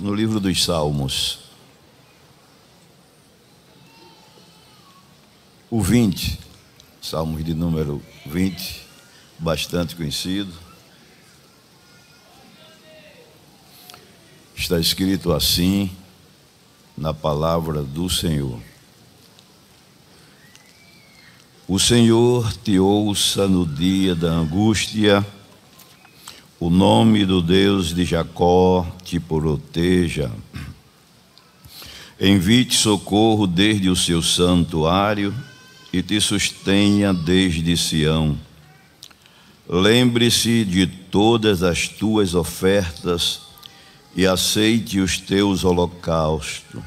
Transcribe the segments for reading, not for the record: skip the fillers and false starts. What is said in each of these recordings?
no livro dos Salmos, o 20, Salmos de número 20, bastante conhecido. Está escrito assim na palavra do Senhor: o Senhor te ouça no dia da angústia, o nome do Deus de Jacó te proteja. Envie-te socorro desde o seu santuário e te sustenha desde Sião. Lembre-se de todas as tuas ofertas e aceite os teus holocaustos.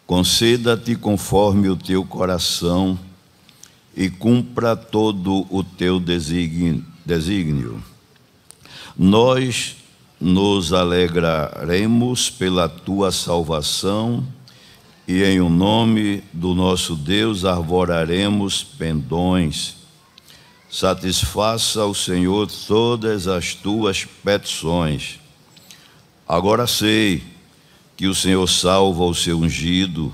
Conceda-te conforme o teu coração e cumpra todo o teu desígnio. Nós nos alegraremos pela tua salvação e em o nome do nosso Deus arvoraremos pendões. Satisfaça ao Senhor todas as tuas petições. Agora sei que o Senhor salva o seu ungido.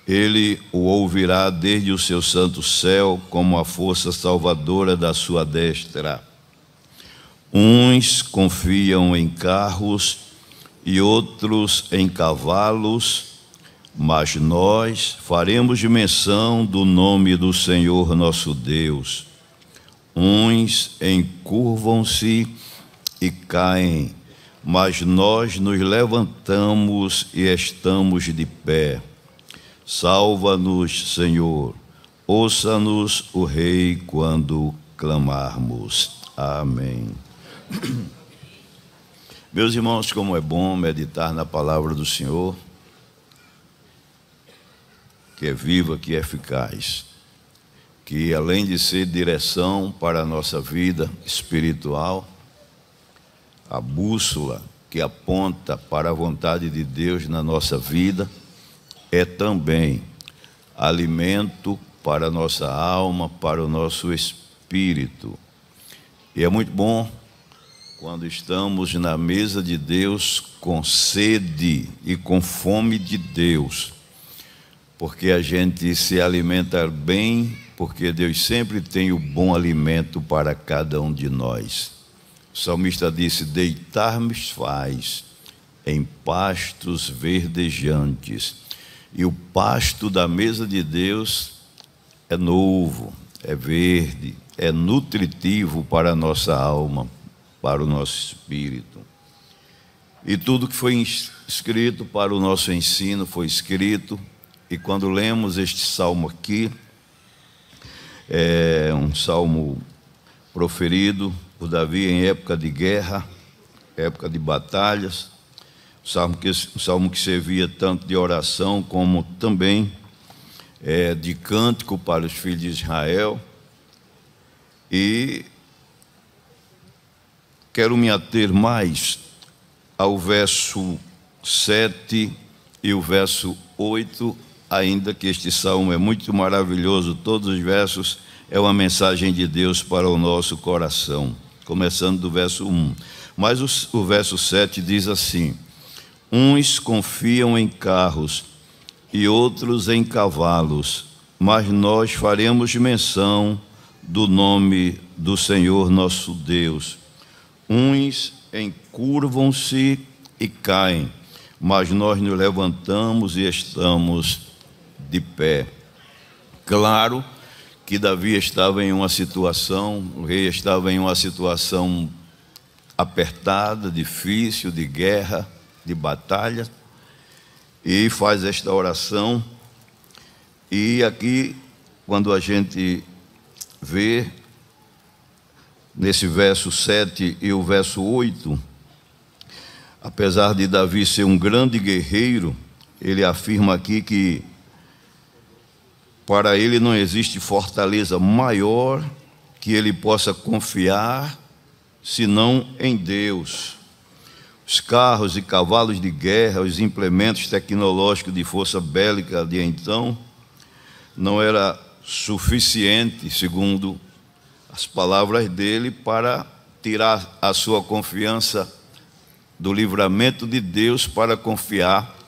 Ele o ouvirá desde o seu santo céu como a força salvadora da sua destra. Uns confiam em carros e outros em cavalos, mas nós faremos menção do nome do Senhor nosso Deus. Uns encurvam-se e caem, mas nós nos levantamos e estamos de pé. Salva-nos, Senhor. Ouça-nos, o Rei, quando clamarmos. Amém. Meus irmãos, como é bom meditar na palavra do Senhor, que é viva, que é eficaz, que além de ser direção para a nossa vida espiritual, a bússola que aponta para a vontade de Deus na nossa vida, é também alimento para a nossa alma, para o nosso espírito. E é muito bom quando estamos na mesa de Deus com sede e com fome de Deus, porque a gente se alimenta bem, porque Deus sempre tem o bom alimento para cada um de nós. O salmista disse: deitar-me faz em pastos verdejantes. E o pasto da mesa de Deus é novo, é verde, é nutritivo para a nossa alma, para o nosso espírito. E tudo que foi escrito para o nosso ensino foi escrito. E quando lemos este salmo aqui, é um salmo proferido por Davi em época de guerra, época de batalhas, um salmo que servia tanto de oração como também de cântico para os filhos de Israel. E quero me ater mais ao verso 7 e o verso 8, ainda que este salmo é muito maravilhoso, todos os versos é uma mensagem de Deus para o nosso coração, começando do verso 1. Mas o verso 7 diz assim: uns confiam em carros e outros em cavalos, mas nós faremos menção do nome do Senhor nosso Deus. Uns encurvam-se e caem, mas nós nos levantamos e estamos de pé. Claro que Davi estava em uma situação, o rei estava em uma situação apertada, difícil, de guerra, de batalha, e faz esta oração. E aqui, quando a gente vê nesse verso 7 e o verso 8, apesar de Davi ser um grande guerreiro, ele afirma aqui que para ele não existe fortaleza maior que ele possa confiar senão em Deus. Os carros e cavalos de guerra, os implementos tecnológicos de força bélica de então, não era suficiente, segundo as palavras dele, para tirar a sua confiança do livramento de Deus para confiar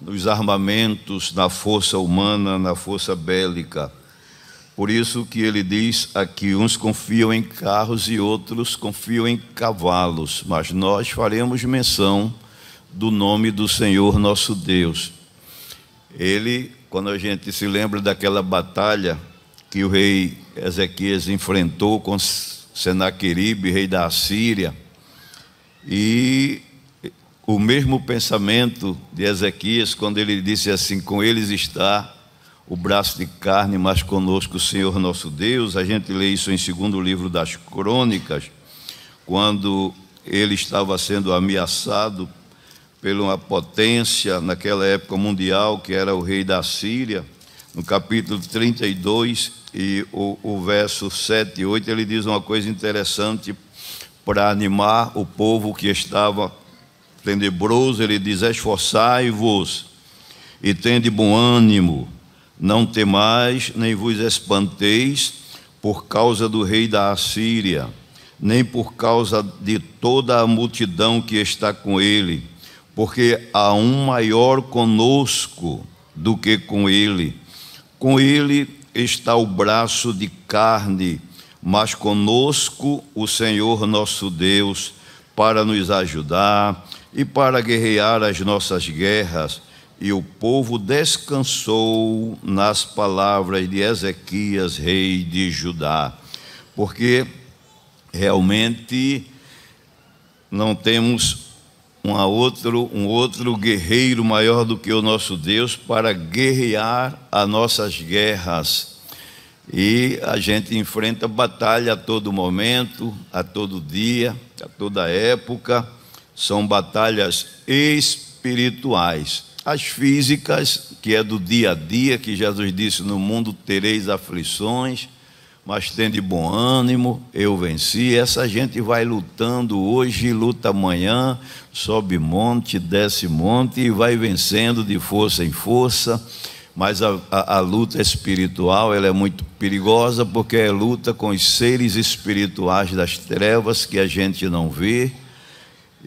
nos armamentos, na força humana, na força bélica. Por isso que ele diz aqui, uns confiam em carros e outros confiam em cavalos, mas nós faremos menção do nome do Senhor nosso Deus. Ele, quando a gente se lembra daquela batalha que o rei Ezequias enfrentou com Senaqueribe, rei da Assíria, e o mesmo pensamento de Ezequias, quando ele disse assim, com eles está o braço de carne, mas conosco o Senhor nosso Deus. A gente lê isso em 2º livro das Crônicas, quando ele estava sendo ameaçado por uma potência naquela época mundial, que era o rei da Síria. No capítulo 32 e o verso 7 e 8, ele diz uma coisa interessante para animar o povo que estava tenebroso. Ele diz: esforçai-vos e tende bom ânimo, não temais, nem vos espanteis por causa do rei da Assíria, nem por causa de toda a multidão que está com ele, porque há um maior conosco do que com ele. Com ele está o braço de carne, mas conosco o Senhor nosso Deus, para nos ajudar e para guerrear as nossas guerras. E o povo descansou nas palavras de Ezequias, rei de Judá, porque realmente não temos um outro guerreiro maior do que o nosso Deus para guerrear as nossas guerras. E a gente enfrenta batalha a todo momento, a todo dia, a toda época. São batalhas espirituais. As físicas, que é do dia a dia, que Jesus disse: no mundo tereis aflições, mas tende bom ânimo, eu venci. Essa gente vai lutando hoje, luta amanhã, sobe monte, desce monte e vai vencendo de força em força. Mas a luta espiritual, ela é muito perigosa, porque é luta com os seres espirituais das trevas que a gente não vê,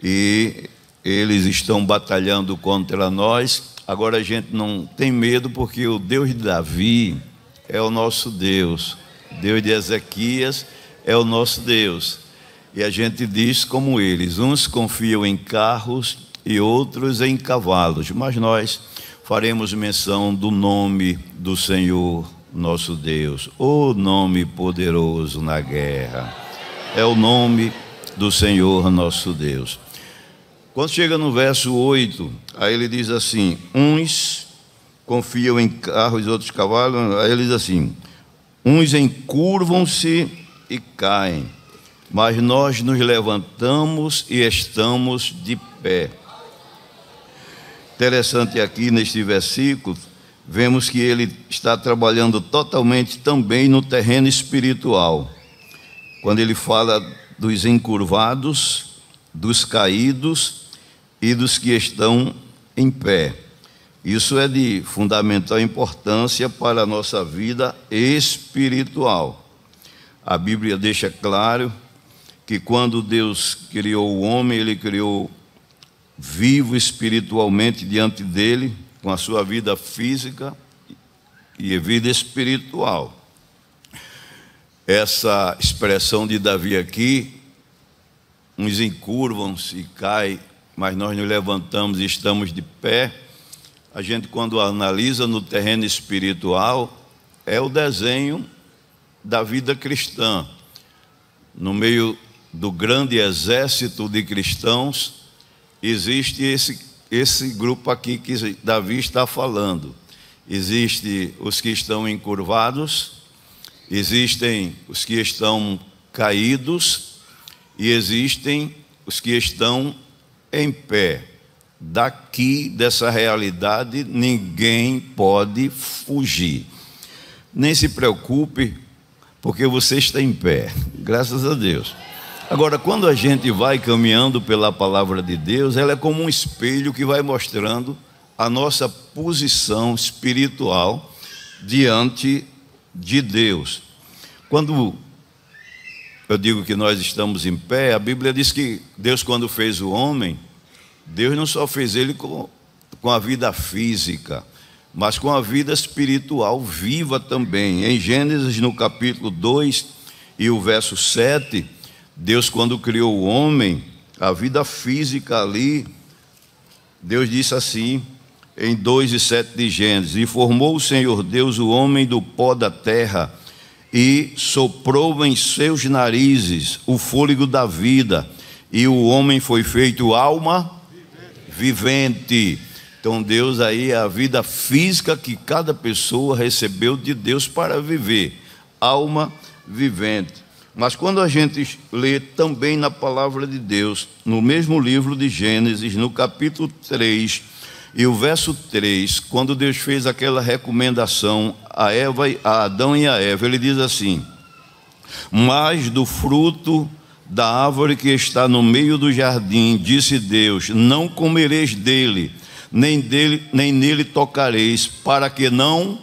e eles estão batalhando contra nós. Agora a gente não tem medo, porque o Deus de Davi é o nosso Deus, Deus de Ezequias é o nosso Deus. E a gente diz como eles: uns confiam em carros e outros em cavalos, mas nós faremos menção do nome do Senhor nosso Deus. O nome poderoso na guerra é o nome do Senhor nosso Deus. Quando chega no verso 8, aí ele diz assim: uns confiam em carros e outros cavalos. Aí ele diz assim: uns encurvam-se e caem, mas nós nos levantamos e estamos de pé. Interessante aqui neste versículo, vemos que ele está trabalhando totalmente também no terreno espiritual. Quando ele fala dos encurvados, dos caídos e dos que estão em pé. Isso é de fundamental importância para a nossa vida espiritual. A Bíblia deixa claro que quando Deus criou o homem, Ele criou vivo espiritualmente diante dele, com a sua vida física e a vida espiritual. Essa expressão de Davi aqui, uns encurvam-se e caem, mas nós nos levantamos e estamos de pé. A gente, quando analisa no terreno espiritual, é o desenho da vida cristã. No meio do grande exército de cristãos, existe esse grupo aqui que Davi está falando. Existem os que estão encurvados, existem os que estão caídos e existem os que estão em pé. Daqui, dessa realidade, ninguém pode fugir. Nem se preocupe, porque você está em pé, graças a Deus. Agora, quando a gente vai caminhando pela palavra de Deus, ela é como um espelho que vai mostrando a nossa posição espiritual diante de Deus. Quando eu digo que nós estamos em pé, a Bíblia diz que Deus, quando fez o homem, Deus não só fez ele com a vida física, mas com a vida espiritual viva também. Em Gênesis, no capítulo 2 e o verso 7, Deus, quando criou o homem, a vida física ali, Deus disse assim, em 2 e 7 de Gênesis: e formou o Senhor Deus o homem do pó da terra, e soprou em seus narizes o fôlego da vida, e o homem foi feito alma vivente. Então Deus aí é a vida física que cada pessoa recebeu de Deus para viver, alma vivente. Mas quando a gente lê também na palavra de Deus, no mesmo livro de Gênesis, no capítulo 3 e o verso 3, quando Deus fez aquela recomendação a Adão e a Eva, ele diz assim: mas do fruto da árvore que está no meio do jardim, disse Deus, não comereis dele, nem nele tocareis, para que não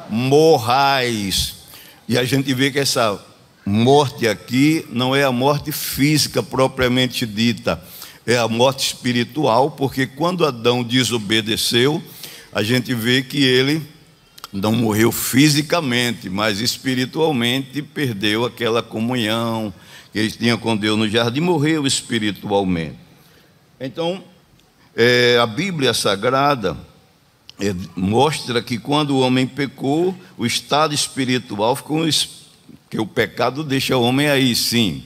morrais. E a gente vê que essa morte aqui não é a morte física propriamente dita, é a morte espiritual, porque quando Adão desobedeceu, a gente vê que ele não morreu fisicamente, mas espiritualmente perdeu aquela comunhão que ele tinha com Deus no jardim, morreu espiritualmente. Então, a Bíblia Sagrada mostra que quando o homem pecou, o estado espiritual ficou, que o pecado deixa o homem aí sim,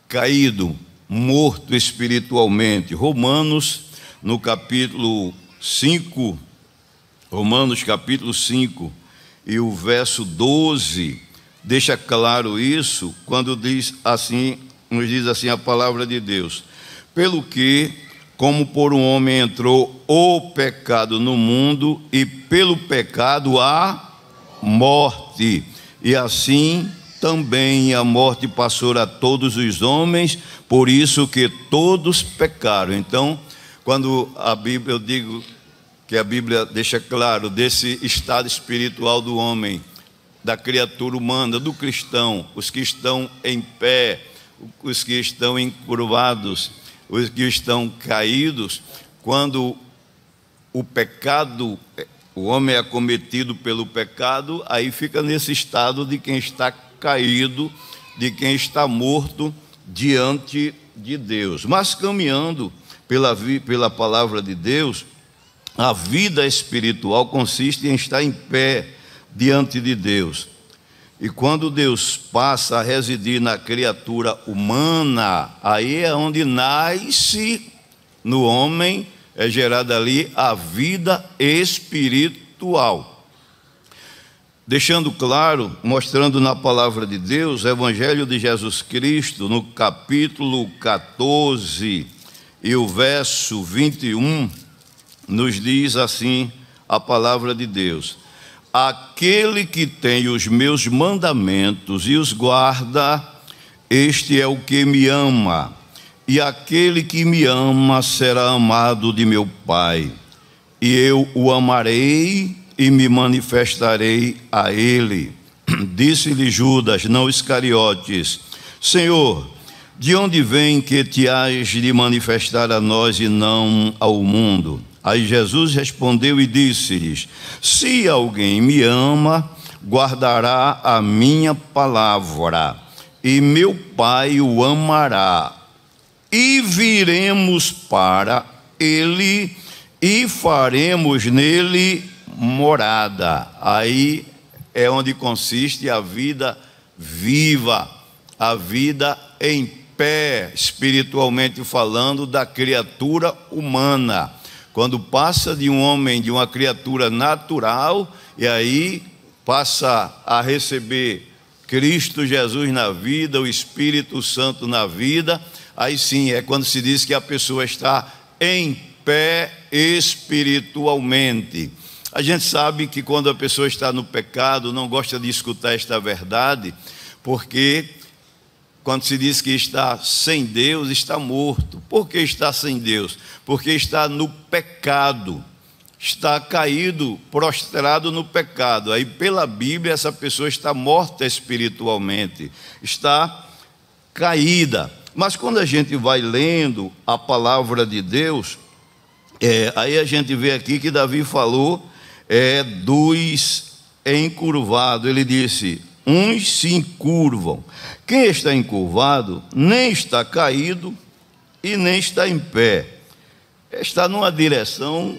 caído, morto espiritualmente. Romanos, no capítulo 5, Romanos capítulo 5 e o verso 12, deixa claro isso, quando diz assim, nos diz assim a palavra de Deus: pelo que, como por um homem entrou o pecado no mundo, e pelo pecado a morte, e assim também a morte passou a todos os homens, por isso que todos pecaram. Então, quando a Bíblia, eu digo que a Bíblia deixa claro desse estado espiritual do homem, da criatura humana, do cristão, os que estão em pé, os que estão encurvados, os que estão caídos, quando o pecado, o homem é acometido pelo pecado, aí fica nesse estado de quem está caído, de quem está morto diante de Deus. Mas caminhando pela palavra de Deus, a vida espiritual consiste em estar em pé diante de Deus. E quando Deus passa a residir na criatura humana, aí é onde nasce no homem, é gerada ali a vida espiritual. Deixando claro, mostrando na palavra de Deus, o Evangelho de Jesus Cristo, no capítulo 14 e o verso 21, nos diz assim a palavra de Deus: aquele que tem os meus mandamentos e os guarda, este é o que me ama, e aquele que me ama será amado de meu Pai, e eu o amarei e me manifestarei a ele. Disse-lhe Judas, não Iscariotes: Senhor, de onde vem que te hás de manifestar a nós e não ao mundo? Aí Jesus respondeu e disse-lhes: se alguém me ama, guardará a minha palavra, e meu Pai o amará, e viremos para ele e faremos nele morada. Aí é onde consiste a vida viva, a vida em pé, espiritualmente falando, da criatura humana. Quando passa de um homem, de uma criatura natural, e aí passa a receber Cristo Jesus na vida, o Espírito Santo na vida, aí sim é quando se diz que a pessoa está em pé espiritualmente. A gente sabe que quando a pessoa está no pecado, não gosta de escutar esta verdade, porque quando se diz que está sem Deus, está morto. Por que está sem Deus? Porque está no pecado. está caído, prostrado no pecado. Aí, pela Bíblia, essa pessoa está morta espiritualmente, está caída. Mas quando a gente vai lendo a palavra de Deus, aí a gente vê aqui que Davi falou dos encurvados. Ele disse: uns se encurvam. Quem está encurvado nem está caído e nem está em pé. Está numa direção,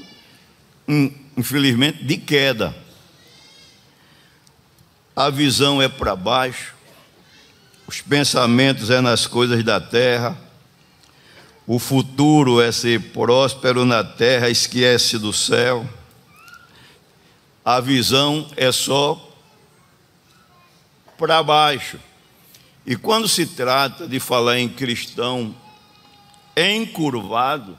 infelizmente, de queda. A visão é para baixo, os pensamentos é nas coisas da terra, o futuro é ser próspero na terra, esquece do céu. A visão é só para baixo. E quando se trata de falar em cristão encurvado,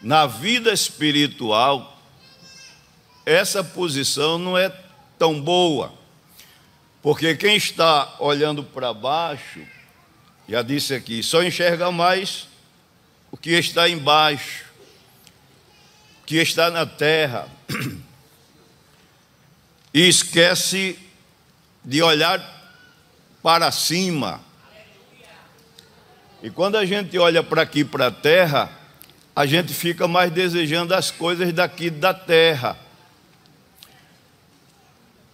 na vida espiritual, essa posição não é tão boa, porque quem está olhando para baixo, já disse aqui, só enxerga mais o que está embaixo, o que está na terra, e esquece de olhar para cima. E quando a gente olha para aqui, para a terra, a gente fica mais desejando as coisas daqui da terra.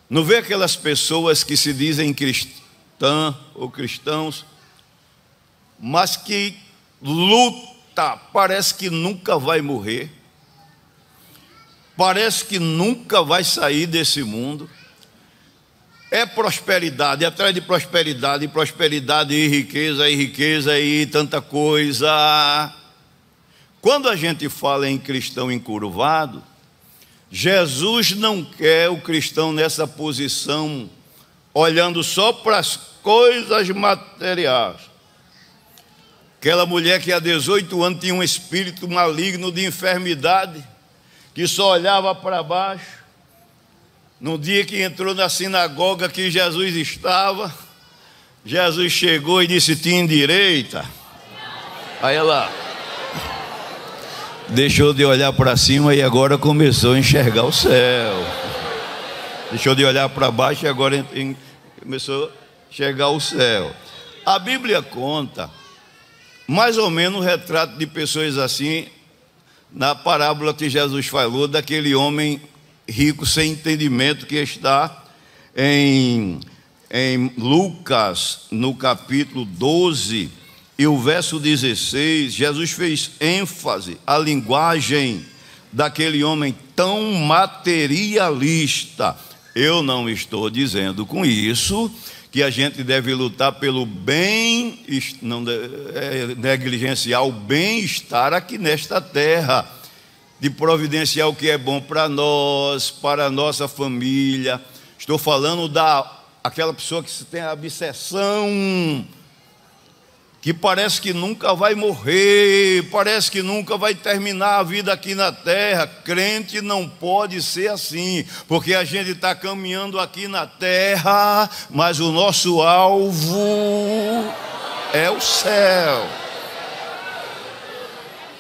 Não vê aquelas pessoas que se dizem cristã ou cristãos, mas que luta, parece que nunca vai morrer, parece que nunca vai sair desse mundo. É prosperidade, atrás de prosperidade, prosperidade e riqueza e tanta coisa. Quando a gente fala em cristão encurvado, Jesus não quer o cristão nessa posição, olhando só para as coisas materiais. Aquela mulher que há 18 anos tinha um espírito maligno de enfermidade, que só olhava para baixo. No dia que entrou na sinagoga que Jesus estava, Jesus chegou e disse: te endireita. Aí ela deixou de olhar para cima e agora começou a enxergar o céu. Deixou de olhar para baixo e agora começou a enxergar o céu. A Bíblia conta mais ou menos o retrato de pessoas assim, na parábola que Jesus falou daquele homem rico sem entendimento, que está em Lucas, no capítulo 12, e o verso 16. Jesus fez ênfase à linguagem daquele homem tão materialista. Eu não estou dizendo com isso que a gente deve lutar pelo bem, não negligenciar o bem-estar aqui nesta terra, de providenciar o que é bom para nós, para a nossa família. Estou falando daquela pessoa que tem a obsessão, que parece que nunca vai morrer, parece que nunca vai terminar a vida aqui na terra. Crente não pode ser assim, porque a gente está caminhando aqui na terra, mas o nosso alvo é o céu.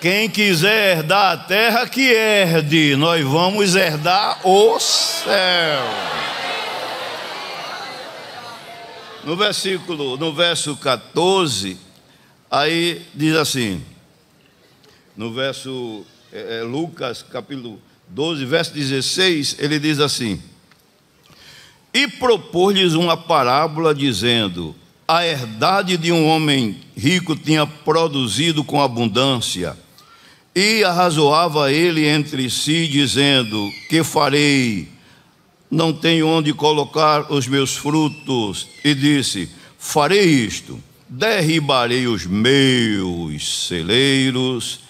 Quem quiser herdar a terra, que herde. Nós vamos herdar o céu. No verso 14, aí diz assim, no verso Lucas capítulo 12, verso 16, ele diz assim: e propôs-lhes uma parábola dizendo: a herdade de um homem rico tinha produzido com abundância, e arrazoava ele entre si, dizendo: que farei? Não tenho onde colocar os meus frutos. E disse: farei isto, derribarei os meus celeiros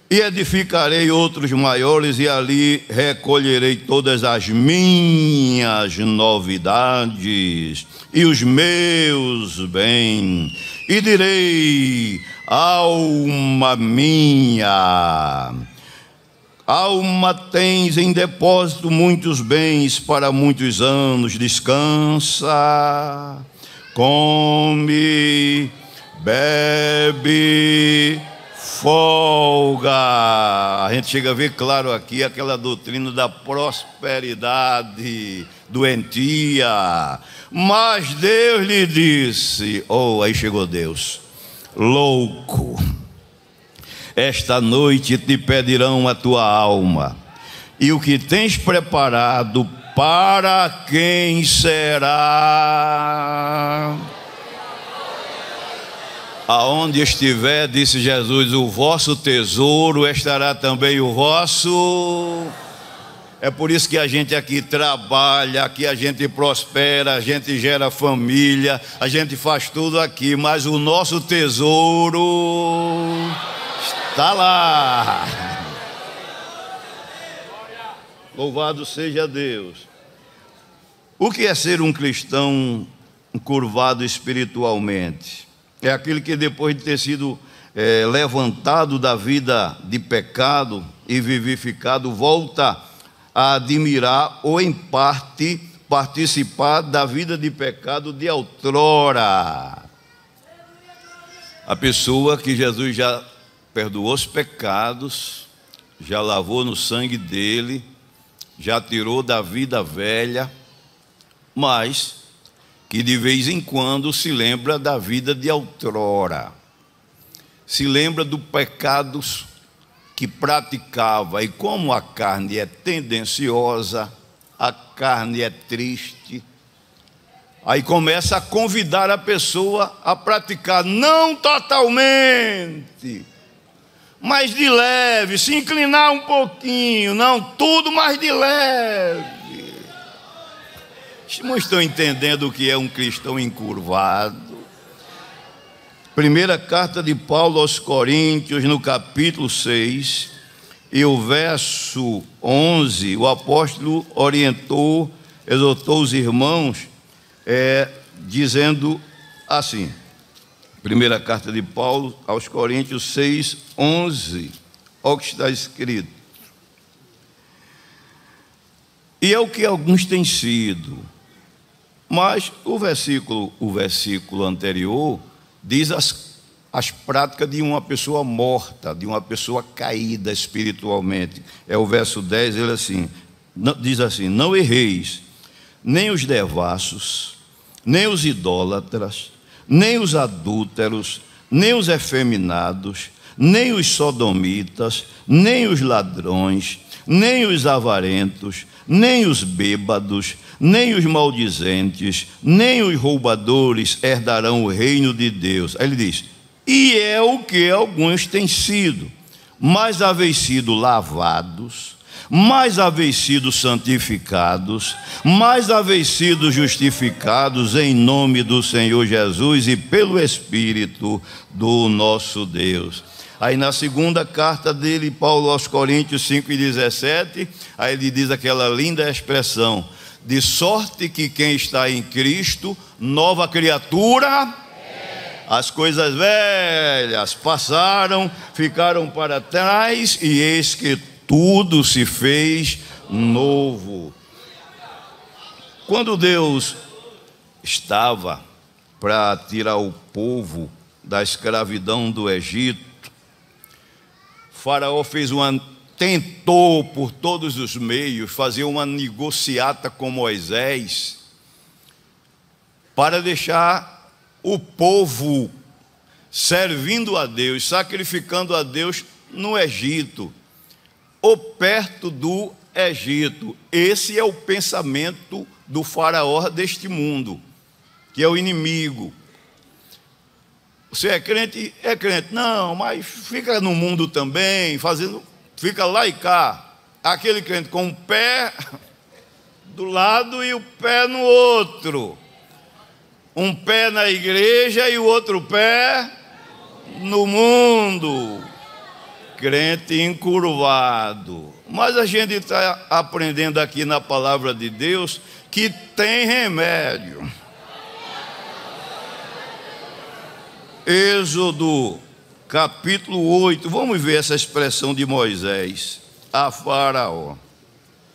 e edificarei outros maiores, e ali recolherei todas as minhas novidades e os meus bens, e direi: alma minha, alma, tens em depósito muitos bens para muitos anos, descansa, come, bebe, folga. A gente chega a ver claro aqui aquela doutrina da prosperidade doentia. Mas Deus lhe disse, aí chegou Deus, louco, esta noite te pedirão a tua alma, e o que tens preparado, para quem será? Aonde estiver, disse Jesus, o vosso tesouro, estará também o vosso. É por isso que a gente aqui trabalha, aqui a gente prospera, a gente gera família, a gente faz tudo aqui, mas o nosso tesouro está lá. Louvado seja Deus. O que é ser um cristão curvado espiritualmente? É aquele que depois de ter sido levantado da vida de pecado e vivificado, volta a admirar ou em parte participar da vida de pecado de outrora. A pessoa que Jesus já perdoou os pecados, já lavou no sangue dele, já tirou da vida velha, mas que de vez em quando se lembra da vida de outrora, se lembra dos pecados que praticava, e como a carne é tendenciosa, a carne é triste, aí começa a convidar a pessoa a praticar, não totalmente, mas de leve, se inclinar um pouquinho, não tudo, mas de leve. Não estão entendendo o que é um cristão encurvado? Primeira carta de Paulo aos Coríntios, no capítulo 6, e o verso 11, o apóstolo orientou, exortou os irmãos, dizendo assim, primeira carta de Paulo aos Coríntios 6, 11, olha o que está escrito. E é o que alguns têm sido, mas o versículo anterior diz as práticas de uma pessoa morta, de uma pessoa caída espiritualmente. É o verso 10, ele diz assim, não erreis, nem os devassos, nem os idólatras, nem os adúlteros, nem os efeminados, nem os sodomitas, nem os ladrões, nem os avarentos, nem os bêbados, nem os maldizentes, nem os roubadores herdarão o reino de Deus. Aí ele diz, e é o que alguns têm sido, mas haveis sido lavados, mas haveis sido santificados, mas haveis sido justificados em nome do Senhor Jesus e pelo Espírito do nosso Deus. Aí na segunda carta dele, Paulo aos Coríntios 5:17, aí ele diz aquela linda expressão, de sorte que quem está em Cristo, nova criatura, as coisas velhas passaram, ficaram para trás, e eis que tudo se fez novo. Quando Deus estava para tirar o povo da escravidão do Egito, Faraó tentou por todos os meios fazer uma negociata com Moisés para deixar o povo servindo a Deus, sacrificando a Deus no Egito, ou perto do Egito. Esse é o pensamento do Faraó deste mundo, que é o inimigo. Você é crente? É crente. Não, mas fica no mundo também, fica lá e cá. Aquele crente com o pé do lado e o pé no outro. Um pé na igreja e o outro pé no mundo. Crente encurvado. Mas a gente está aprendendo aqui na palavra de Deus que tem remédio. Êxodo capítulo 8, vamos ver essa expressão de Moisés a Faraó,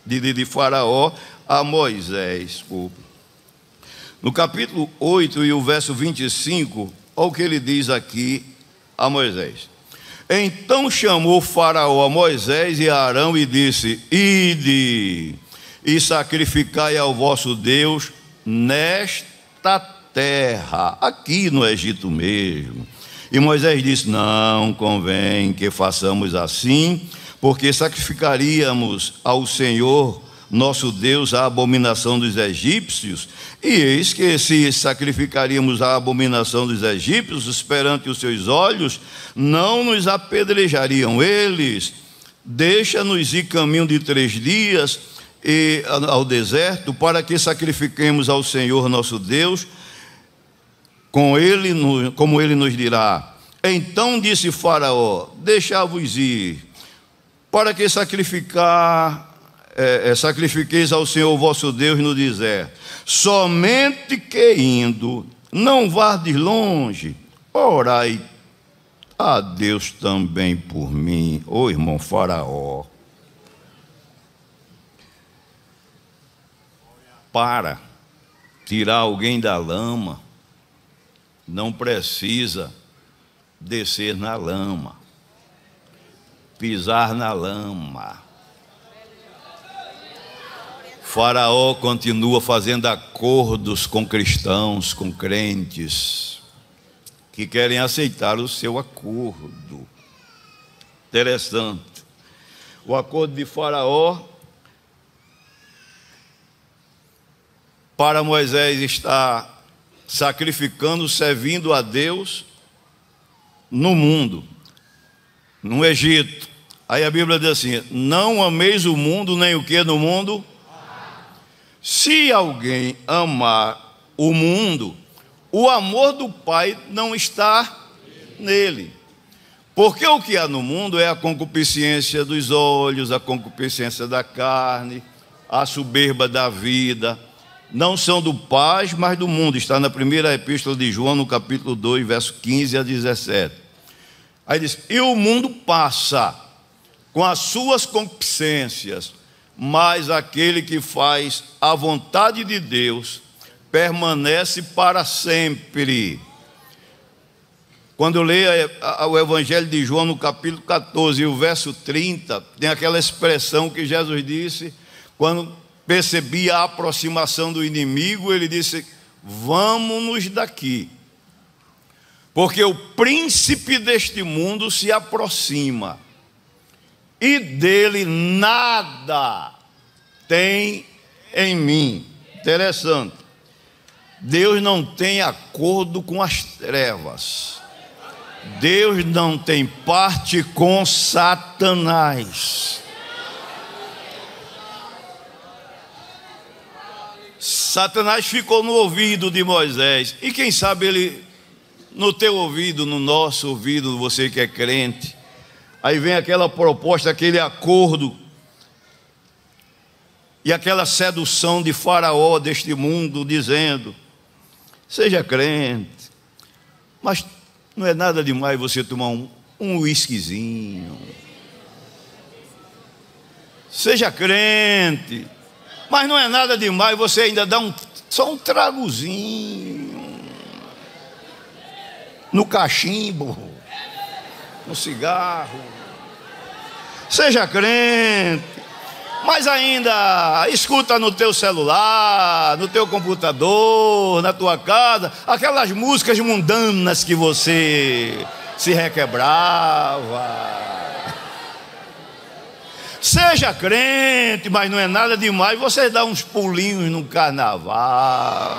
de Faraó a Moisés, desculpa. No capítulo 8 e o verso 25, olha o que ele diz aqui a Moisés: Então chamou Faraó a Moisés e a Arão e disse: Ide e sacrificai ao vosso Deus nesta terra, aqui no Egito mesmo. E Moisés disse: não convém que façamos assim, porque sacrificaríamos ao Senhor nosso Deus a abominação dos egípcios, e eis que se sacrificaríamos a abominação dos egípcios perante os seus olhos, não nos apedrejariam eles. Deixa-nos ir caminho de 3 dias ao deserto, para que sacrifiquemos ao Senhor nosso Deus, como ele nos dirá. Então disse Faraó: deixai-vos ir, para que sacrifiqueis ao Senhor vosso Deus no deserto. Somente que indo, não vardes longe, orai a Deus também por mim. Ô irmão Faraó, para tirar alguém da lama, não precisa descer na lama, pisar na lama. Faraó continua fazendo acordos com cristãos, com crentes, que querem aceitar o seu acordo. Interessante. O acordo de Faraó para Moisés estar sacrificando, servindo a Deus no mundo, no Egito. Aí a Bíblia diz assim: não ameis o mundo, nem o que no mundo. Se alguém amar o mundo, o amor do Pai não está nele. Porque o que há no mundo é a concupiscência dos olhos, a concupiscência da carne, a soberba da vida. Não são do Pai, mas do mundo. Está na primeira epístola de João, no capítulo 2, verso 15 a 17. Aí diz: e o mundo passa com as suas concupiscências, mas aquele que faz a vontade de Deus permanece para sempre. Quando eu leio o Evangelho de João, no capítulo 14, e o verso 30, tem aquela expressão que Jesus disse, quando percebia a aproximação do inimigo, ele disse: vamos-nos daqui, porque o príncipe deste mundo se aproxima, e dele nada tem em mim. Interessante. Deus não tem acordo com as trevas. Deus não tem parte com Satanás. Satanás ficou no ouvido de Moisés, e quem sabe ele no teu ouvido, no nosso ouvido, você que é crente. Aí vem aquela proposta, aquele acordo e aquela sedução de Faraó deste mundo, dizendo: seja crente, mas não é nada demais você tomar um whiskyzinho. Seja crente, mas não é nada demais você ainda dar só um tragozinho no cachimbo, no cigarro. Seja crente, mas ainda escuta no teu celular, no teu computador, na tua casa, aquelas músicas mundanas que você se requebrava. Seja crente, mas não é nada demais você dar uns pulinhos no carnaval.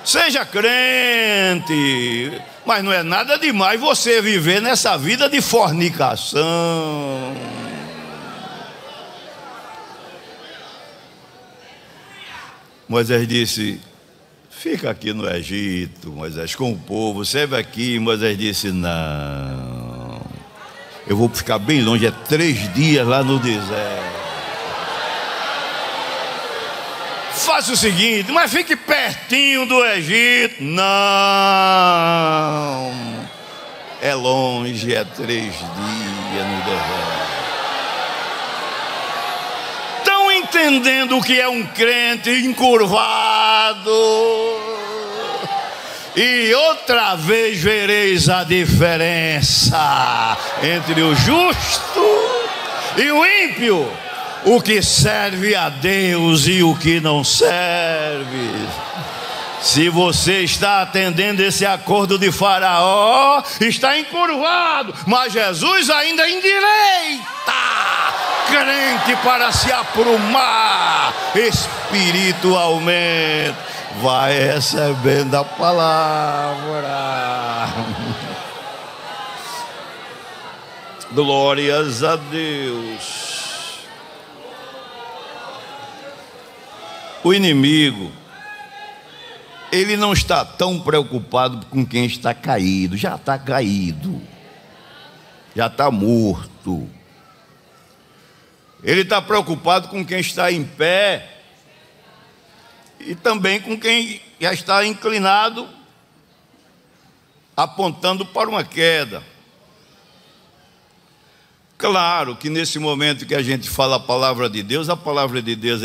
Seja crente, mas não é nada demais você viver nessa vida de fornicação. Moisés disse: fica aqui no Egito, Moisés, com o povo, serve aqui. Moisés disse: não, eu vou ficar bem longe, é 3 dias lá no deserto. Faça o seguinte, mas fique pertinho do Egito. Não, é longe, é 3 dias no deserto. Estão entendendo o que é um crente encurvado? E outra vez vereis a diferença entre o justo e o ímpio, o que serve a Deus e o que não serve. Se você está atendendo esse acordo de Faraó, está encurvado, mas Jesus ainda endireita, crente para se aprumar espiritualmente. Vai recebendo a palavra. Glórias a Deus. O inimigo, ele não está tão preocupado com quem está caído. Já está caído, já está morto. Ele está preocupado com quem está em pé e também com quem já está inclinado, apontando para uma queda. Claro que nesse momento que a gente fala a palavra de Deus é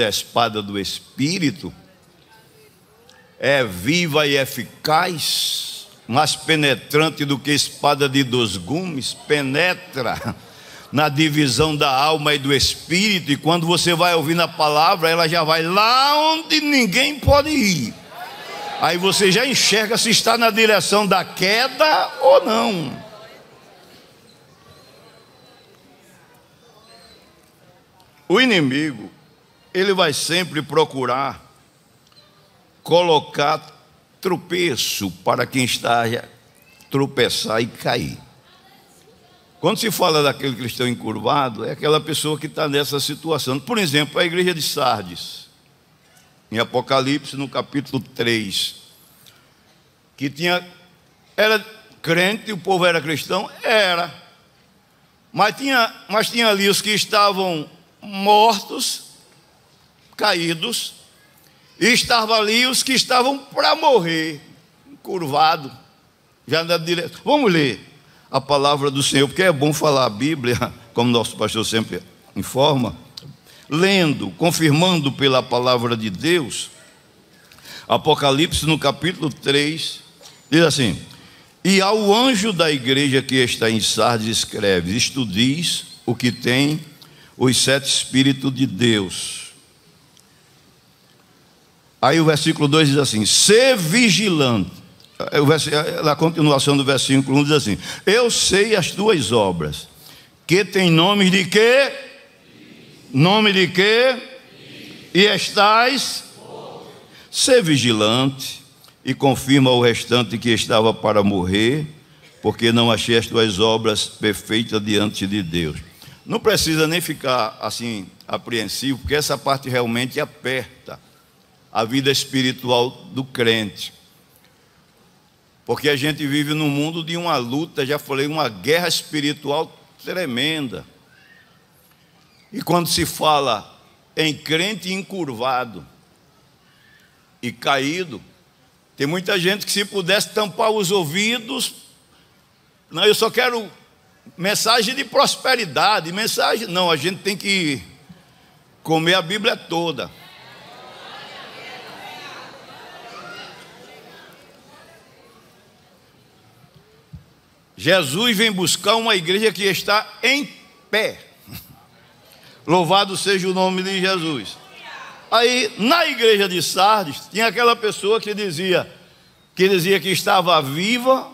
a espada do Espírito, é viva e eficaz, mais penetrante do que espada de 2 gumes, penetra na divisão da alma e do espírito, e quando você vai ouvindo a palavra, ela já vai lá onde ninguém pode ir. Aí você já enxerga se está na direção da queda ou não. O inimigo, ele vai sempre procurar colocar tropeço para quem está a tropeçar e cair. Quando se fala daquele cristão encurvado, é aquela pessoa que está nessa situação. Por exemplo, a igreja de Sardes, em Apocalipse, no capítulo 3, que era crente, o povo era cristão, mas tinha ali os que estavam mortos, caídos, e estavam ali os que estavam para morrer, encurvado, já na direção. Vamos ler a palavra do Senhor, porque é bom falar a Bíblia, como nosso pastor sempre informa, lendo, confirmando pela palavra de Deus. Apocalipse, no capítulo 3, diz assim: e ao anjo da igreja que está em Sardes escreve: isto diz o que tem os 7 Espíritos de Deus. Aí o versículo 2 diz assim: sê vigilante. Na continuação do versículo 1 diz assim: eu sei as tuas obras, que tem nome de quê? Nome de quê? E estás? Sê vigilante e confirma o restante que estava para morrer, porque não achei as tuas obras perfeitas diante de Deus. Não precisa nem ficar assim apreensivo, porque essa parte realmente aperta a vida espiritual do crente. Porque a gente vive num mundo de uma luta, já falei, uma guerra espiritual tremenda. E quando se fala em crente encurvado e caído, tem muita gente que, se pudesse tampar os ouvidos, não, eu só quero mensagem de prosperidade, mensagem, não, a gente tem que comer a Bíblia toda. Jesus vem buscar uma igreja que está em pé. Louvado seja o nome de Jesus. Aí, na igreja de Sardes, tinha aquela pessoa que dizia que estava viva,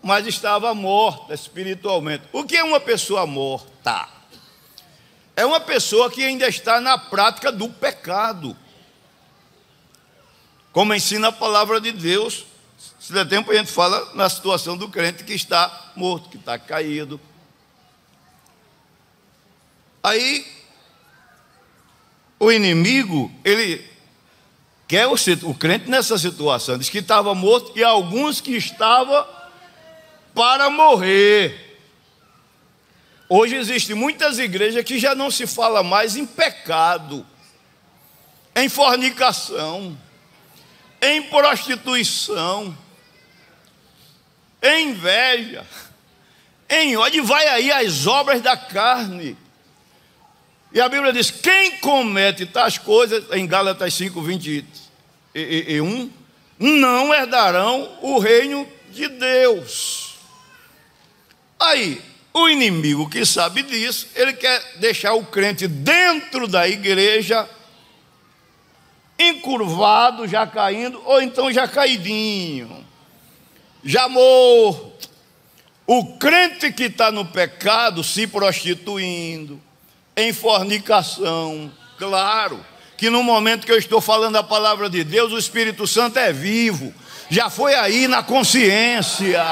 mas estava morta espiritualmente. O que é uma pessoa morta? É uma pessoa que ainda está na prática do pecado, como ensina a palavra de Deus. Se der tempo, a gente fala na situação do crente que está morto, que está caído. Aí, o inimigo, ele quer o crente nessa situação. Diz que estava morto e alguns que estavam para morrer. Hoje existem muitas igrejas que já não se fala mais em pecado, em fornicação, em prostituição, em inveja, em ódio. Vai aí as obras da carne. E a Bíblia diz: quem comete tais coisas, em Gálatas 5:21, não herdarão o reino de Deus. Aí, o inimigo que sabe disso, ele quer deixar o crente dentro da igreja, encurvado, já caindo, ou então já caidinho, já morto. O crente que está no pecado, se prostituindo, em fornicação, claro, que no momento que eu estou falando a palavra de Deus, o Espírito Santo é vivo, já foi aí na consciência.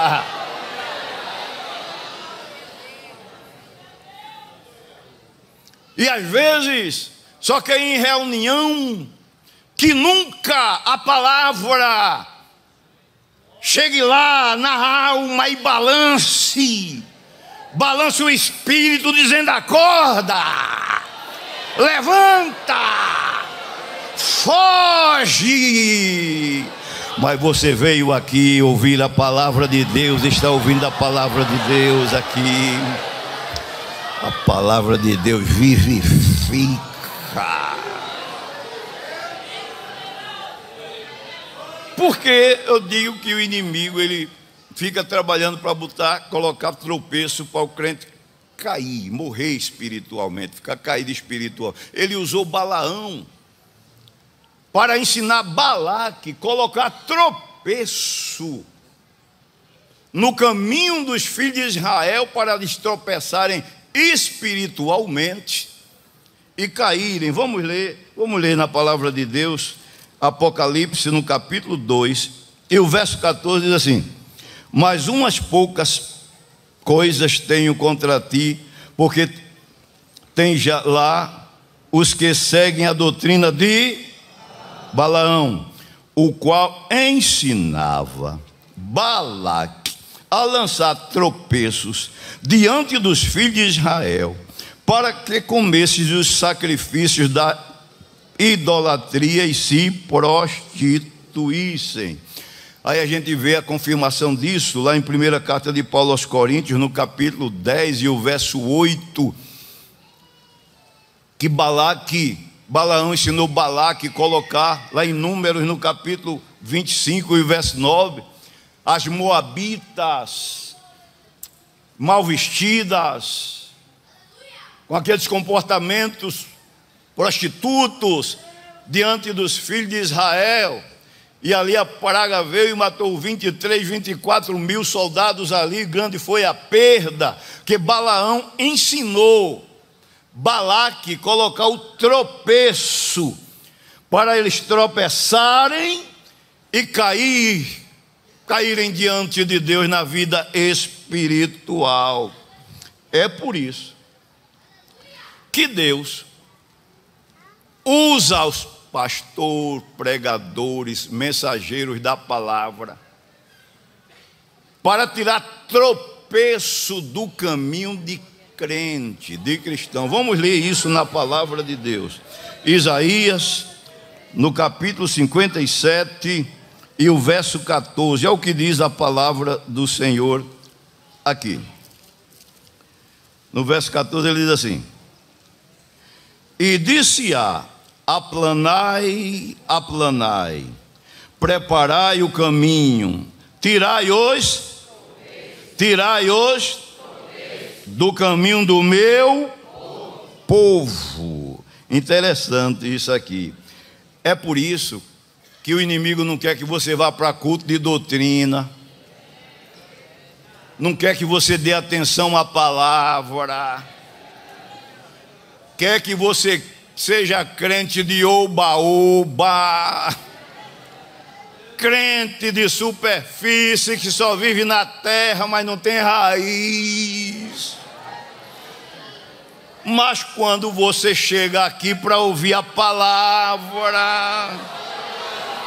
E às vezes, só que em reunião, que nunca a palavra chegue lá na alma e balance o espírito dizendo: acorda, levanta, foge. Mas você veio aqui ouvir a palavra de Deus, está ouvindo a palavra de Deus aqui. A palavra de Deus vivifica. Porque eu digo que o inimigo, ele fica trabalhando para colocar tropeço para o crente cair, morrer espiritualmente, ficar caído espiritual. Ele usou Balaão para ensinar Balaque, colocar tropeço no caminho dos filhos de Israel, para eles tropeçarem espiritualmente e caírem. Vamos ler na palavra de Deus, Apocalipse no capítulo 2, e o verso 14 diz assim: mas umas poucas coisas tenho contra ti, porque tem já lá os que seguem a doutrina de Balaão, o qual ensinava Balaque a lançar tropeços diante dos filhos de Israel, para que comesses os sacrifícios da idolatria e se prostituíssem. Aí a gente vê a confirmação disso lá em 1ª carta de Paulo aos Coríntios, no capítulo 10 e o verso 8, que Balaão ensinou Balaque a colocar lá em Números no capítulo 25 e o verso 9, as moabitas mal vestidas, com aqueles comportamentos prostitutos diante dos filhos de Israel. E ali a praga veio e matou 24 mil soldados ali. Grande foi a perda, que Balaão ensinou Balaque colocar o tropeço, para eles tropeçarem e caírem diante de Deus na vida espiritual. É por isso que Deus usa os pastores, pregadores, mensageiros da palavra, para tirar tropeço do caminho de crente, de cristão. Vamos ler isso na palavra de Deus. Isaías, no capítulo 57 e o verso 14, é o que diz a palavra do Senhor aqui. No verso 14 ele diz assim: e disse-a: aplanai, aplanai, preparai o caminho, tirai os do caminho do meu povo. Interessante isso aqui. É por isso que o inimigo não quer que você vá para culto de doutrina, não quer que você dê atenção à palavra, quer que você seja crente de oba-oba, crente de superfície, que só vive na terra, mas não tem raiz. Mas quando você chega aqui para ouvir a palavra,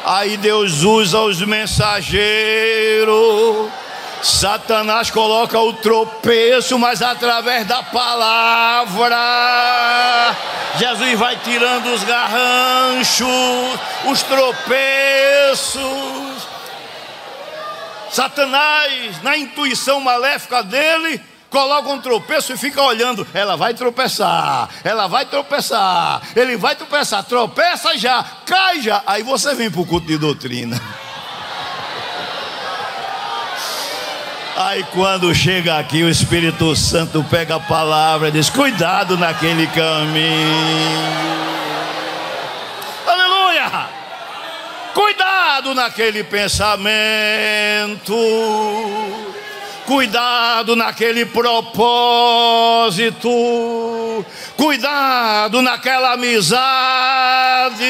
aí Deus usa os mensageiros. Satanás coloca o tropeço, mas através da palavra, Jesus vai tirando os garranchos, os tropeços. Satanás, na intuição maléfica dele, coloca um tropeço e fica olhando. Ela vai tropeçar, ela vai tropeçar, ele vai tropeçar, tropeça já, cai já. Aí você vem para o culto de doutrina. Aí quando chega aqui, o Espírito Santo pega a palavra e diz: cuidado naquele caminho. Aleluia! Cuidado naquele pensamento. Cuidado naquele propósito. Cuidado naquela amizade.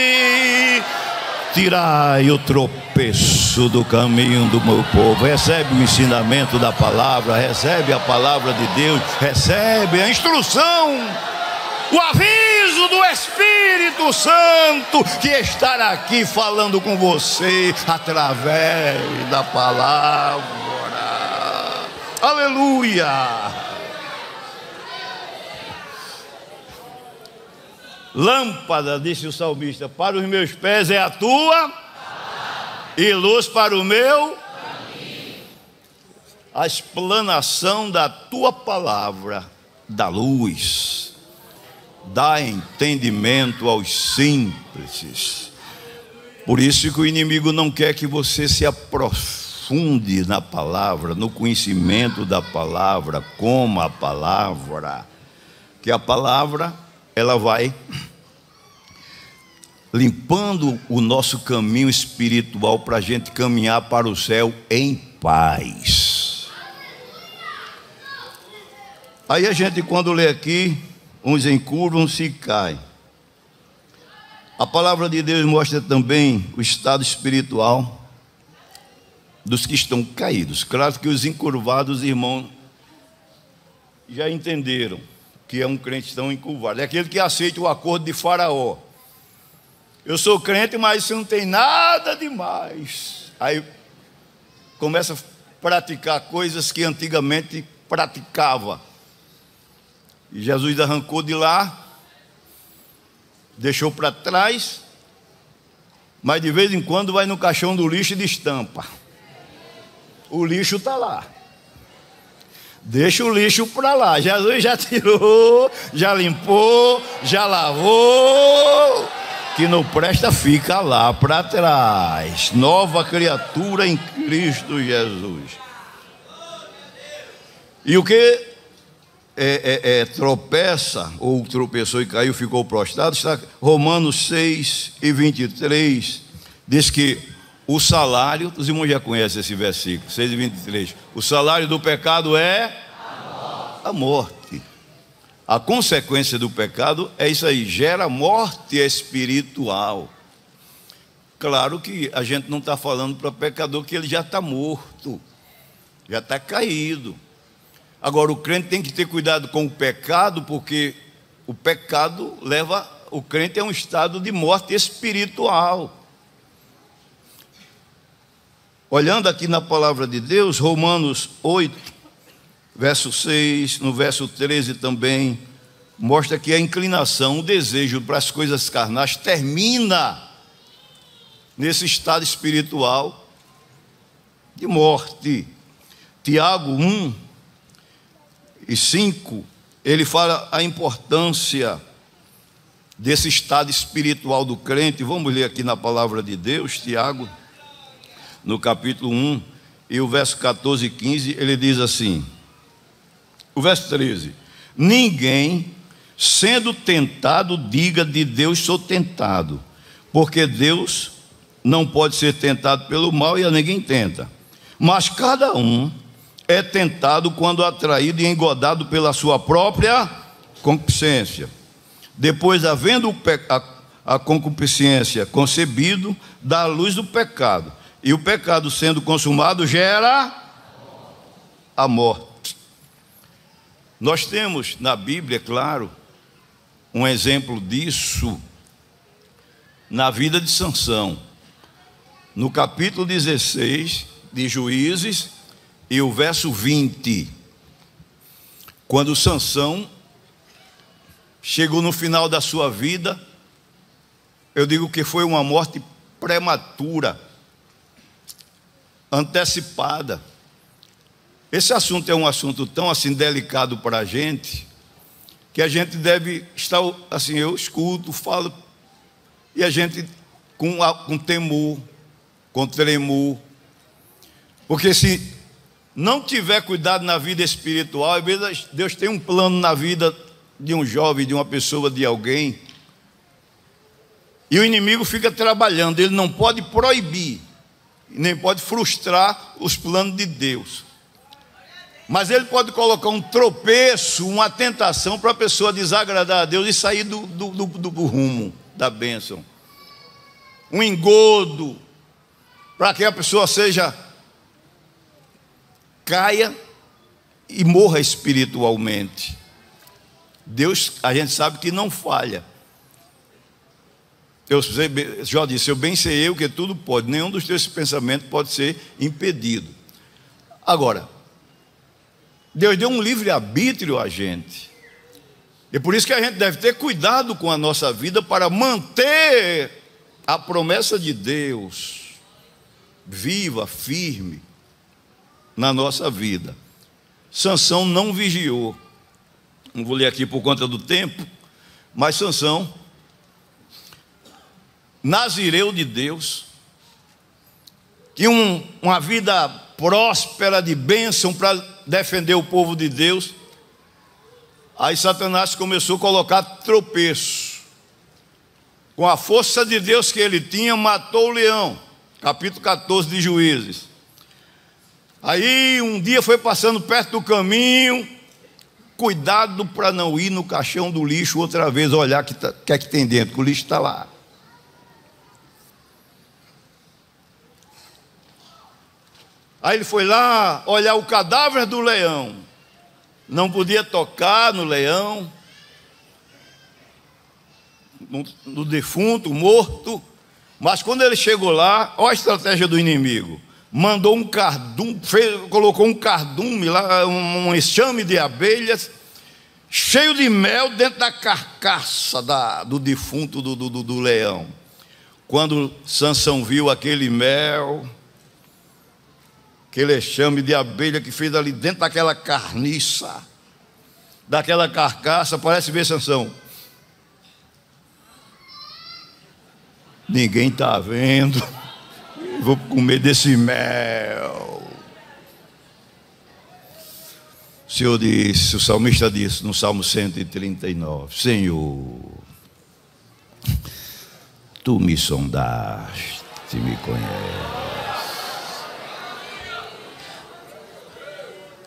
Tirai o tropeço do caminho do meu povo. Recebe o ensinamento da palavra, recebe a palavra de Deus, recebe a instrução, o aviso do Espírito Santo que estará aqui falando com você através da palavra. Aleluia! Lâmpada, disse o salmista, para os meus pés é a tua e luz para o meu caminho. A explanação da tua palavra dá luz, dá entendimento aos simples. Por isso que o inimigo não quer que você se aprofunde na palavra, no conhecimento da palavra, coma a palavra, que a palavra ela vai limpando o nosso caminho espiritual para a gente caminhar para o céu em paz. Aí a gente, quando lê aqui, uns encurvam, uns se caem. A palavra de Deus mostra também o estado espiritual dos que estão caídos. Claro que os encurvados, irmãos, já entenderam que é um crente tão encurvado. É aquele que aceita o acordo de Faraó. Eu sou crente, mas isso não tem nada demais. Aí começa a praticar coisas que antigamente praticava. E Jesus arrancou de lá, deixou para trás, mas de vez em quando vai no caixão do lixo e destampa. O lixo está lá. Deixa o lixo para lá. Jesus já tirou, já limpou, já lavou. Que não presta, fica lá para trás. Nova criatura em Cristo Jesus. E o que tropeça, ou tropeçou e caiu, ficou prostrado, está Romanos 6:23. Diz que o salário, os irmãos já conhecem esse versículo, 6:23. O salário do pecado é a morte. A consequência do pecado é isso aí, gera morte espiritual. Claro que a gente não está falando para o pecador que ele já está morto, já está caído. Agora o crente tem que ter cuidado com o pecado, porque o pecado leva o crente a um estado de morte espiritual. Olhando aqui na palavra de Deus, Romanos 8, verso 6, no verso 13 também, mostra que a inclinação, o desejo para as coisas carnais termina nesse estado espiritual de morte. Tiago 1:5, ele fala a importância desse estado espiritual do crente. Vamos ler aqui na palavra de Deus, Tiago, no capítulo 1, e o verso 14 e 15, ele diz assim, o verso 13: ninguém, sendo tentado, diga de Deus sou tentado, porque Deus não pode ser tentado pelo mal e a ninguém tenta, mas cada um é tentado quando atraído e engodado pela sua própria concupiscência. Depois, havendo a concupiscência concebido, dá a luz do pecado. E o pecado sendo consumado gera a morte. Nós temos na Bíblia, claro, um exemplo disso na vida de Sansão. No capítulo 16 de Juízes e o verso 20, quando Sansão chegou no final da sua vida, eu digo que foi uma morte prematura, antecipada. Esse assunto é um assunto tão assim delicado para a gente, que a gente deve estar assim, eu escuto, falo, e a gente com temor, com tremor, porque se não tiver cuidado na vida espiritual, às vezes Deus tem um plano na vida de um jovem, de uma pessoa, de alguém, e o inimigo fica trabalhando. Ele não pode proibir, nem pode frustrar os planos de Deus, mas ele pode colocar um tropeço, uma tentação para a pessoa desagradar a Deus e sair do rumo da bênção, um engodo, para que a pessoa caia e morra espiritualmente. Deus, a gente sabe que não falha. Já disse, eu bem sei eu que tudo pode, nenhum dos teus pensamentos pode ser impedido. Agora, Deus deu um livre-arbítrio a gente, e por isso que a gente deve ter cuidado com a nossa vida, para manter a promessa de Deus viva, firme na nossa vida. Sansão não vigiou. Não vou ler aqui por conta do tempo, mas Sansão, nazireu de Deus, tinha uma vida próspera, de bênção, para defender o povo de Deus. Aí Satanás começou a colocar tropeço. Com a força de Deus que ele tinha, matou o leão. Capítulo 14 de Juízes. Aí um dia foi passando perto do caminho, cuidado para não ir no caixão do lixo outra vez, olhar o que é que tem dentro, que o lixo está lá. Aí ele foi lá olhar o cadáver do leão, não podia tocar no leão, no defunto, morto. Mas quando ele chegou lá, olha a estratégia do inimigo: mandou um cardume, colocou um cardume lá, um enxame de abelhas, cheio de mel, dentro da carcaça do defunto do leão. Quando Sansão viu aquele mel, aquele enxame de abelha que fez ali dentro daquela carniça, daquela carcaça, parece ver Sansão: ninguém está vendo, vou comer desse mel. O Senhor disse, o salmista disse no Salmo 139: Senhor, tu me sondaste, me conheces.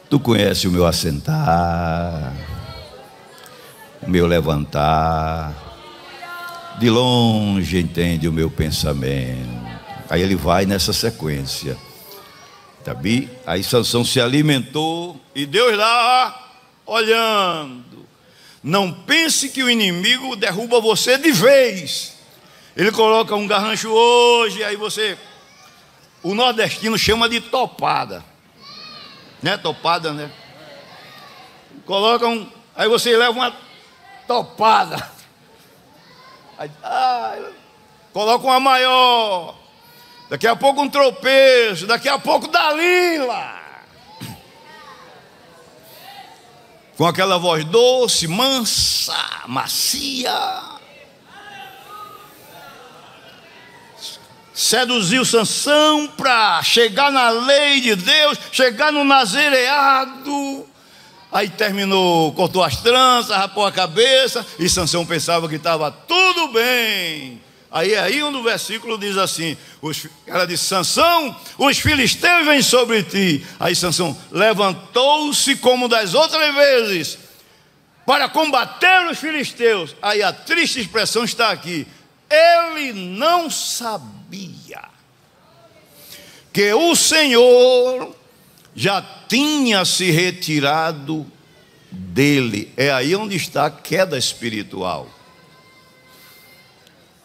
Tu conheces o meu assentar, o meu levantar, de longe entende o meu pensamento. Aí ele vai nessa sequência, tá bem? Aí Sansão se alimentou e Deus lá olhando. Não pense que o inimigo derruba você de vez. Ele coloca um garrancho hoje, aí você, o nordestino chama de topada, né? Topada, né? Coloca aí você leva uma topada, aí, coloca uma maior, daqui a pouco um tropeço, daqui a pouco Dalila, com aquela voz doce, mansa, macia, seduziu Sansão para chegar na lei de Deus, chegar no nazireado. Aí terminou, cortou as tranças, rapou a cabeça, e Sansão pensava que estava tudo bem. Aí um do versículo diz assim: ela disse: Sansão, os filisteus vêm sobre ti. Aí Sansão levantou-se como das outras vezes para combater os filisteus. Aí a triste expressão está aqui: ele não sabia que o Senhor já tinha se retirado dele. É aí onde está a queda espiritual,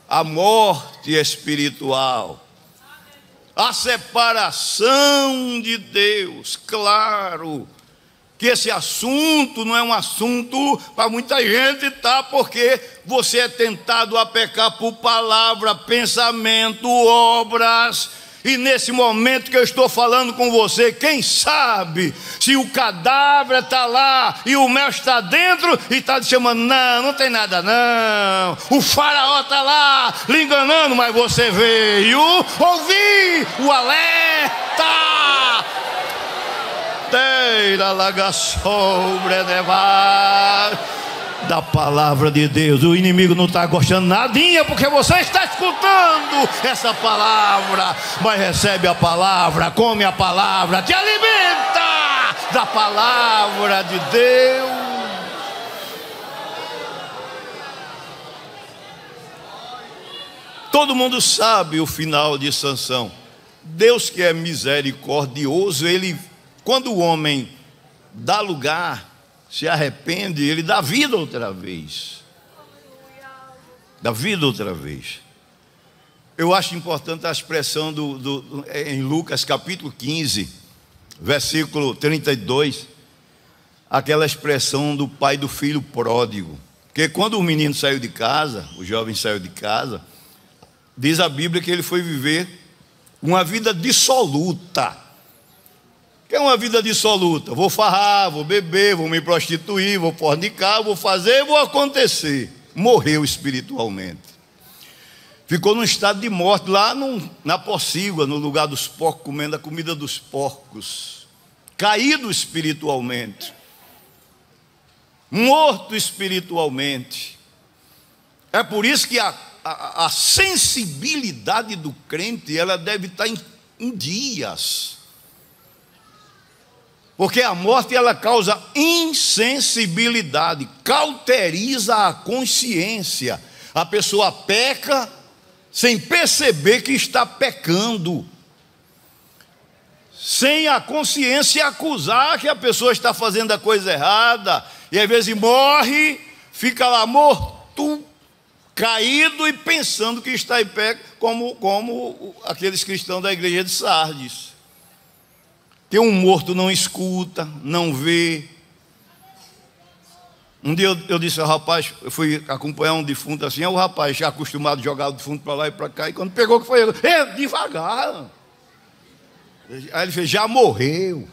a morte espiritual, a separação de Deus. Claro que esse assunto não é um assunto para muita gente, tá? Porque você é tentado a pecar por palavra, pensamento, obras. E nesse momento que eu estou falando com você, quem sabe se o cadáver está lá e o mel está dentro e está te chamando: não tem nada não, o faraó está lá lhe enganando, mas você veio ouvir o alerta. Teira laga sobre nevar. Da palavra de Deus. O inimigo não está gostando nadinha, porque você está escutando essa palavra. Mas recebe a palavra, come a palavra, te alimenta da palavra de Deus. Todo mundo sabe o final de Sansão. Deus, que é misericordioso, ele, quando o homem dá lugar, se arrepende, ele dá vida outra vez. Dá vida outra vez. Eu acho importante a expressão em Lucas capítulo 15, versículo 32, aquela expressão do pai do filho pródigo. Porque quando o menino saiu de casa, o jovem saiu de casa, diz a Bíblia que ele foi viver uma vida dissoluta. Que é uma vida dissoluta? Vou farrar, vou beber, vou me prostituir, vou fornicar, vou fazer, vou acontecer. Morreu espiritualmente. Ficou num estado de morte lá na pocilga, no lugar dos porcos, comendo a comida dos porcos. Caído espiritualmente. Morto espiritualmente. É por isso que a sensibilidade do crente, ela deve estar em dias. Porque a morte, ela causa insensibilidade, cauteriza a consciência. A pessoa peca sem perceber que está pecando, sem a consciência acusar que a pessoa está fazendo a coisa errada, e às vezes morre, fica lá morto, caído e pensando que está em pé, como aqueles cristãos da igreja de Sardes. Que um morto não escuta, não vê. Um dia eu disse ao rapaz, eu fui acompanhar um defunto assim, o rapaz já acostumado a jogar o defunto para lá e para cá, e quando pegou que foi ele, devagar. Aí ele fez, já morreu.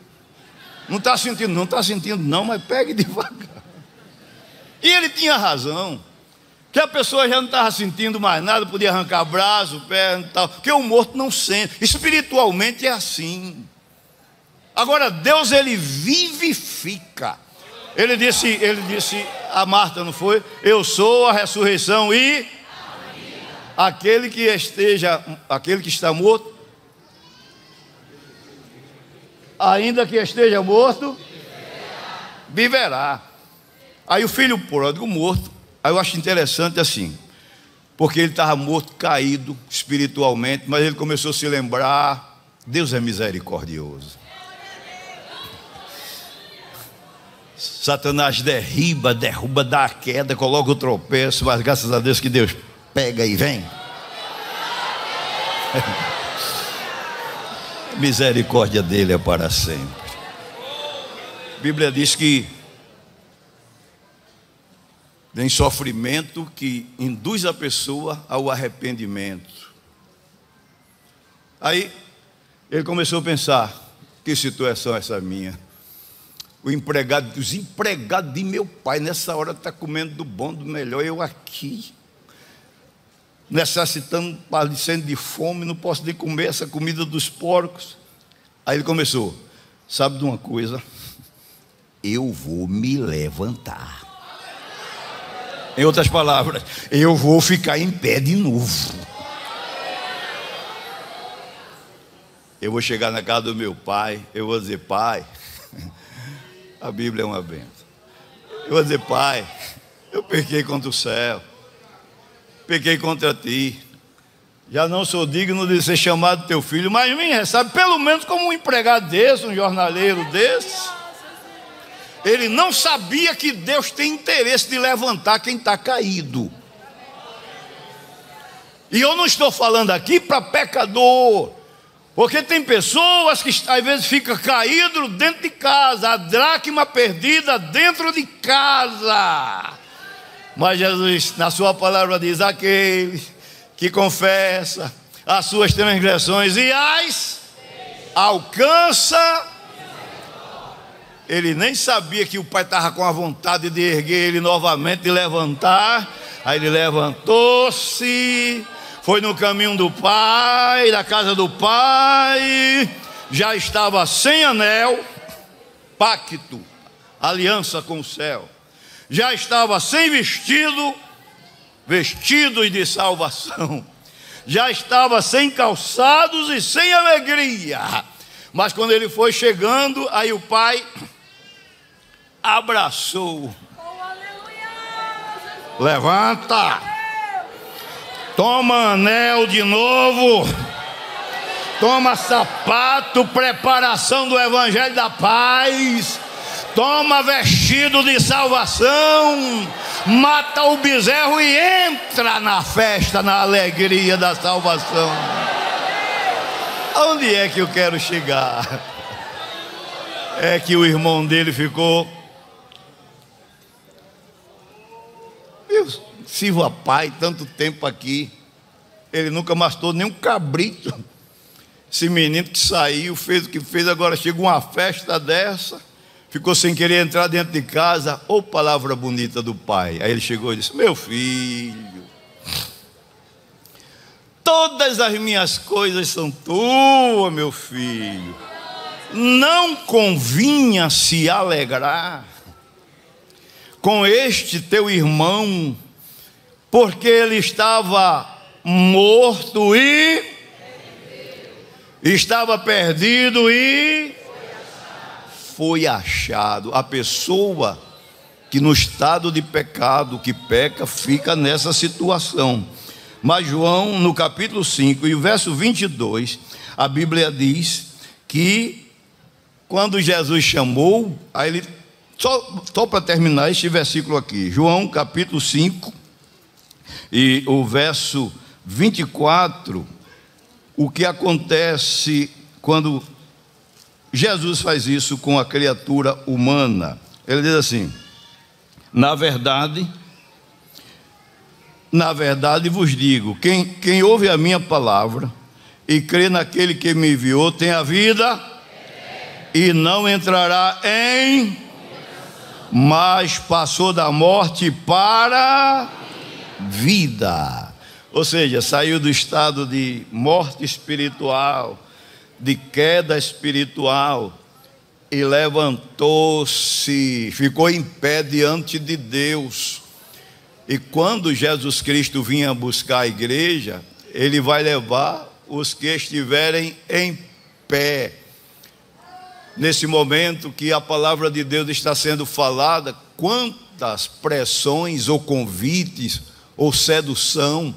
Não está sentindo não, mas pegue devagar. E ele tinha razão, que a pessoa já não estava sentindo mais nada, podia arrancar braço, perna e tal, porque o morto não sente. Espiritualmente é assim. Agora Deus, ele vivifica. Ele disse a Marta, não foi? Eu sou a ressurreição e aquele que está morto, ainda que esteja morto, viverá. Aí o filho pródigo morto, aí eu acho interessante assim, porque ele estava morto, caído espiritualmente, mas ele começou a se lembrar, Deus é misericordioso. Satanás derruba, dá a queda, coloca o tropeço, mas graças a Deus que Deus pega e vem. A misericórdia dele é para sempre. A Bíblia diz que tem sofrimento que induz a pessoa ao arrependimento. Aí ele começou a pensar, que situação é essa minha? Os empregados de meu pai nessa hora está comendo do bom, do melhor, eu aqui necessitando, padecendo de fome, não posso nem comer essa comida dos porcos. Aí ele começou, sabe de uma coisa? Eu vou me levantar. Em outras palavras, eu vou ficar em pé de novo. Eu vou chegar na casa do meu pai, eu vou dizer, pai, a Bíblia é uma bênção. Eu vou dizer, pai, eu pequei contra o céu, pequei contra ti, já não sou digno de ser chamado teu filho, mas me recebe pelo menos como um empregado desse, um jornaleiro desse. Ele não sabia que Deus tem interesse de levantar quem está caído. E eu não estou falando aqui para pecador, porque tem pessoas que às vezes ficam caídos dentro de casa, a dracma perdida dentro de casa. Mas Jesus, na sua palavra, diz: aquele que confessa as suas transgressões e as alcança. Ele nem sabia que o pai estava com a vontade de erguer ele novamente, de levantar. Aí ele levantou-se, foi no caminho do pai, da casa do pai, já estava sem anel, pacto, aliança com o céu. Já estava sem vestido, vestidos de salvação. Já estava sem calçados e sem alegria. Mas quando ele foi chegando, aí o pai abraçou. Levanta, toma anel de novo, toma sapato, preparação do evangelho da paz, toma vestido de salvação, mata o bezerro e entra na festa, na alegria da salvação. Onde é que eu quero chegar? É que o irmão dele ficou: eu sirvo a pai tanto tempo aqui, ele nunca mastou nem um cabrito. Esse menino que saiu, fez o que fez, agora chega uma festa dessa, ficou sem querer entrar dentro de casa. Ô, palavra bonita do pai. Aí ele chegou e disse: meu filho, todas as minhas coisas são tuas, meu filho. Não convinha se alegrar com este teu irmão, porque ele estava morto e estava perdido e foi achado. A pessoa que no estado de pecado, que peca, fica nessa situação. Mas João, no capítulo 5 e o verso 22, a Bíblia diz que quando Jesus chamou, aí ele, só para terminar este versículo aqui, João capítulo 5 e o verso 24, o que acontece quando Jesus faz isso com a criatura humana. Ele diz assim: na verdade vos digo, quem ouve a minha palavra e crê naquele que me enviou tem a vida e não entrará em, mas passou da morte para vida. Ou seja, saiu do estado de morte espiritual, de queda espiritual, e levantou-se, ficou em pé diante de Deus. E quando Jesus Cristo vinha buscar a igreja, ele vai levar os que estiverem em pé. Nesse momento que a palavra de Deus está sendo falada, quantas pressões ou convites ou sedução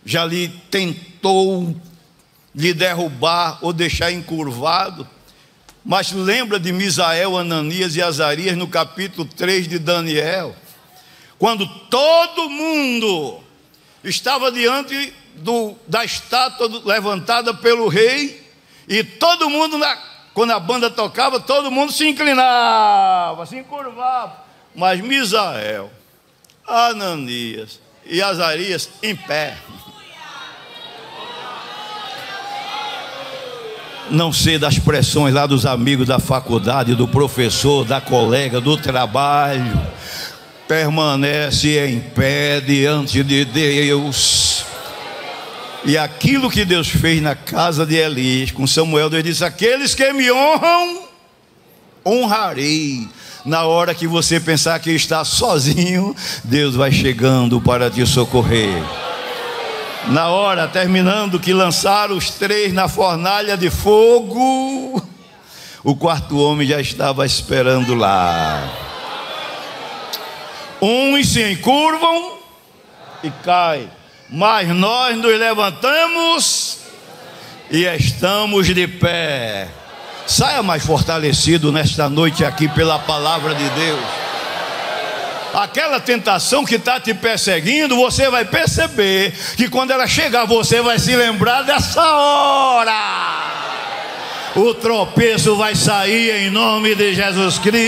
já lhe tentou lhe derrubar ou deixar encurvado. Mas lembra de Misael, Ananias e Azarias no capítulo 3 de Daniel, quando todo mundo estava diante da estátua levantada pelo rei, e todo mundo, quando a banda tocava, todo mundo se inclinava, se encurvava, mas Misael, Ananias e Azarias em pé. Não sei das pressões lá dos amigos da faculdade, do professor, da colega, do trabalho, permanece em pé diante de Deus. E aquilo que Deus fez na casa de Eli com Samuel, Deus disse: aqueles que me honram, honrarei. Na hora que você pensar que está sozinho, Deus vai chegando para te socorrer. Na hora, terminando, que lançaram os 3 na fornalha de fogo, o 4º homem já estava esperando lá. Uns se encurvam e caem, mas nós nos levantamos e estamos de pé. Saia mais fortalecido nesta noite aqui pela palavra de Deus. Aquela tentação que está te perseguindo, você vai perceber que quando ela chegar, você vai se lembrar dessa hora. O tropeço vai sair em nome de Jesus Cristo.